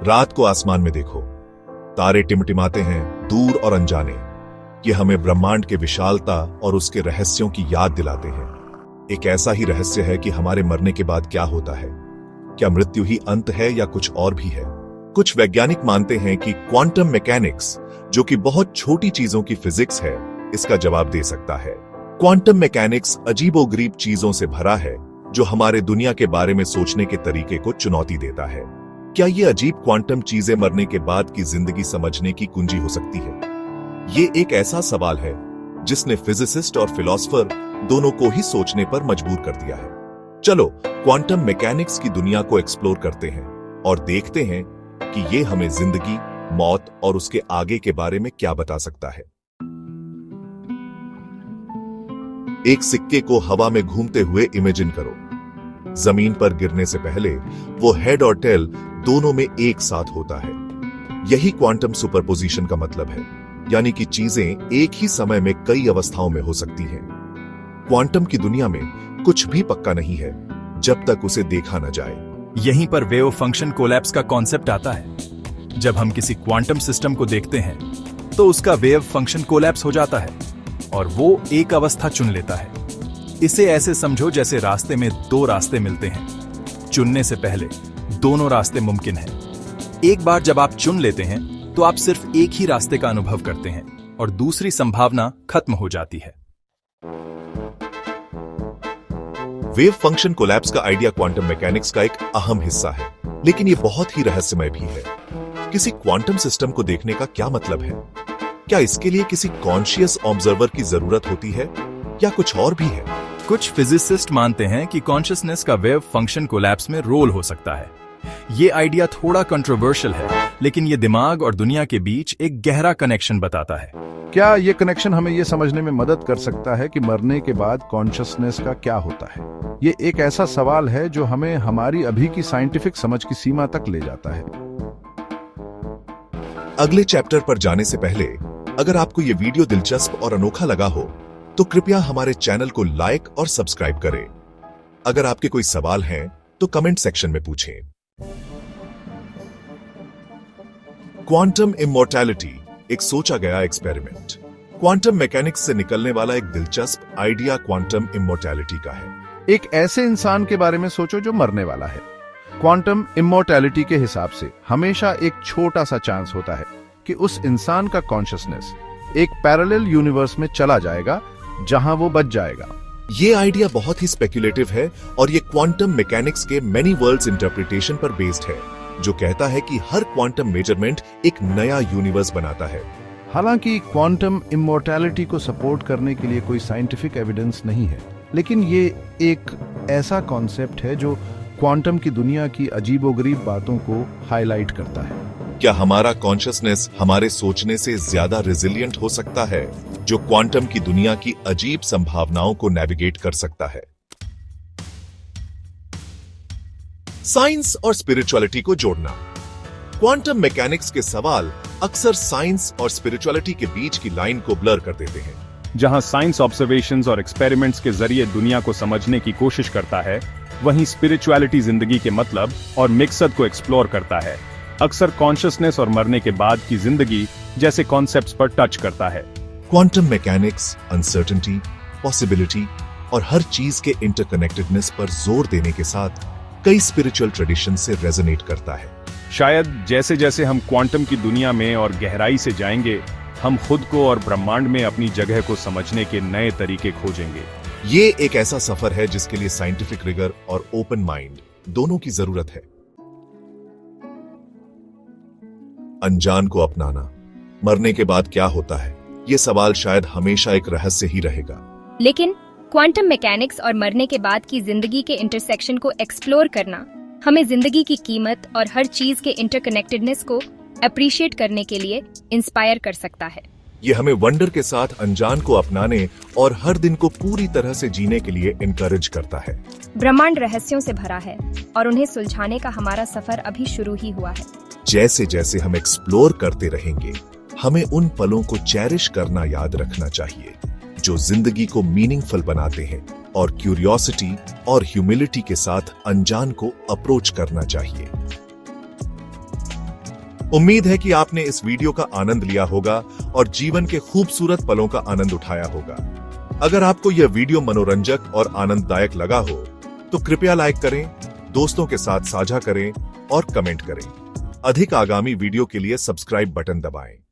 रात को आसमान में देखो, तारे टिमटिमाते हैं, दूर और अनजाने। ये हमें ब्रह्मांड के विशालता और उसके रहस्यों की याद दिलाते हैं। एक ऐसा ही रहस्य है कि हमारे मरने के बाद क्या होता है। क्या मृत्यु ही अंत है या कुछ और भी है? कुछ वैज्ञानिक मानते हैं कि क्वांटम मैकेनिक्स, जो कि बहुत छोटी चीजों की फिजिक्स है, इसका जवाब दे सकता है। क्वांटम मैकेनिक्स अजीबोगरीब चीजों से भरा है, जो हमारे दुनिया के बारे में सोचने के तरीके को चुनौती देता है। क्या ये अजीब क्वांटम चीजें मरने के बाद की जिंदगी समझने की कुंजी हो सकती है? ये एक ऐसा सवाल है जिसने फिजिसिस्ट और फिलोसोफर दोनों को ही सोचने पर मजबूर कर दिया है। चलो क्वांटम मैकेनिक्स की दुनिया को एक्सप्लोर करते हैं और देखते हैं कि ये हमें जिंदगी, मौत और उसके आगे के बारे में क्या बता सकता है। एक सिक्के को हवा में घूमते हुए इमेजिन करो। जमीन पर गिरने से पहले वो हेड और टेल दोनों में एक साथ होता है। यही क्वांटम सुपरपोजिशन का मतलब है, यानी कि चीजें एक ही समय में कई अवस्थाओं में हो सकती हैं। क्वांटम की दुनिया में कुछ भी पक्का नहीं है जब तक उसे देखा न जाए। यहीं पर वेव फंक्शन कोलैप्स का कॉन्सेप्ट आता है। जब हम किसी क्वांटम सिस्टम को देखते हैं तो उसका वेव फंक्शन कोलैप्स हो जाता है और वो एक अवस्था चुन लेता है। इसे ऐसे समझो जैसे रास्ते में दो रास्ते मिलते हैं। चुनने से पहले दोनों रास्ते मुमकिन हैं। एक बार जब आप चुन लेते हैं तो आप सिर्फ एक ही रास्ते का अनुभव करते हैं और दूसरी संभावना खत्म हो जाती है। वेव फंक्शन कोलैप्स का आइडिया क्वांटम मैकेनिक्स का एक अहम हिस्सा है, लेकिन यह बहुत ही रहस्यमय भी है। किसी क्वांटम सिस्टम को देखने का क्या मतलब है? क्या इसके लिए किसी कॉन्शियस ऑब्जर्वर की जरूरत होती है या कुछ और भी है? कुछ फिजिसिस्ट मानते हैं कि कॉन्शियसनेस का वेव फंक्शन कोलैप्स में रोल हो सकता है। ये आइडिया थोड़ा कंट्रोवर्शियल है, लेकिन ये दिमाग और दुनिया के बीच एक गहरा कनेक्शन बताता है। क्या ये कनेक्शन हमें ये समझने में मदद कर सकता है कि मरने के बाद कॉन्शियसनेस का क्या होता है? ये एक ऐसा सवाल है जो हमें हमारी अभी की साइंटिफिक समझ की सीमा तक ले जाता है। अगले चैप्टर पर जाने से पहले अगर आपको ये वीडियो दिलचस्प और अनोखा लगा हो तो कृपया हमारे चैनल को लाइक और सब्सक्राइब करें। अगर आपके कोई सवाल हैं तो कमेंट सेक्शन में पूछें। क्वांटम इमॉर्टैलिटी एक सोचा गया एक्सपेरिमेंट। क्वांटम मैकेनिक्स से निकलने वाला एक दिलचस्प आइडिया क्वांटम इमॉर्टैलिटी का है। एक ऐसे इंसान के बारे में सोचो जो मरने वाला है। क्वांटम इमॉर्टैलिटी के हिसाब से हमेशा एक छोटा सा चांस होता है कि उस इंसान का कॉन्शियसनेस एक पैरेलल यूनिवर्स में चला जाएगा जहां वो बच जाएगा। ये आइडिया बहुत ही स्पेक्युलेटिव है और ये क्वांटम मैकेनिक्स के मेनी वर्ल्ड्स इंटरप्रिटेशन पर बेस्ड है, जो कहता है कि हर क्वांटम मेजरमेंट एक नया यूनिवर्स बनाता है। हालांकि क्वांटम इमॉर्टैलिटी को सपोर्ट करने के लिए कोई साइंटिफिक एविडेंस नहीं है, लेकिन ये एक ऐसा कॉन्सेप्ट है जो क्वांटम की दुनिया की अजीबोगरीब बातों को हाईलाइट करता है। क्या हमारा कॉन्शियसनेस हमारे सोचने से ज्यादा रेजिलिएंट हो सकता है, जो क्वांटम की दुनिया की अजीब संभावनाओं को नेविगेट कर सकता है? साइंस और स्पिरिचुअलिटी को जोड़ना। क्वांटम मैकेनिक्स के सवाल अक्सर साइंस और स्पिरिचुअलिटी के बीच की लाइन को ब्लर कर देते हैं। जहां साइंस ऑब्जर्वेशंस और एक्सपेरिमेंट्स के जरिए दुनिया को समझने की कोशिश करता है, वहीं स्पिरिचुअलिटी जिंदगी के मतलब और मकसद को एक्सप्लोर करता है। अक्सर कॉन्शियसनेस और मरने के बाद की जिंदगी जैसे कॉन्सेप्ट्स पर टच करता है। क्वांटम मैकेनिक्स अनसर्टेनिटी, पॉसिबिलिटी और हर चीज के इंटरकनेक्टेडनेस पर जोर देने के साथ कई स्पिरिचुअल ट्रेडिशन से रेजोनेट करता है। शायद जैसे जैसे हम क्वांटम की दुनिया में और गहराई से जाएंगे, हम खुद को और ब्रह्मांड में अपनी जगह को समझने के नए तरीके खोजेंगे। ये एक ऐसा सफर है जिसके लिए साइंटिफिक रिगर और ओपन माइंड दोनों की जरूरत है। अनजान को अपनाना। मरने के बाद क्या होता है, ये सवाल शायद हमेशा एक रहस्य ही रहेगा। लेकिन क्वांटम मैकेनिक्स और मरने के बाद की जिंदगी के इंटरसेक्शन को एक्सप्लोर करना हमें जिंदगी की कीमत और हर चीज के इंटरकनेक्टेडनेस को अप्रिशिएट करने के लिए इंस्पायर कर सकता है। ये हमें वंडर के साथ अनजान को अपनाने और हर दिन को पूरी तरह से जीने के लिए इनकरेज करता है। ब्रह्मांड रहस्यों से भरा है और उन्हें सुलझाने का हमारा सफर अभी शुरू ही हुआ है। जैसे जैसे हम एक्सप्लोर करते रहेंगे, हमें उन पलों को चेरिश करना याद रखना चाहिए जो जिंदगी को मीनिंगफुल बनाते हैं, और क्यूरियोसिटी और ह्यूमिलिटी के साथ अनजान को अप्रोच करना चाहिए। उम्मीद है कि आपने इस वीडियो का आनंद लिया होगा और जीवन के खूबसूरत पलों का आनंद उठाया होगा। अगर आपको यह वीडियो मनोरंजक और आनंददायक लगा हो तो कृपया लाइक करें, दोस्तों के साथ साझा करें और कमेंट करें। अधिक आगामी वीडियो के लिए सब्सक्राइब बटन दबाएं।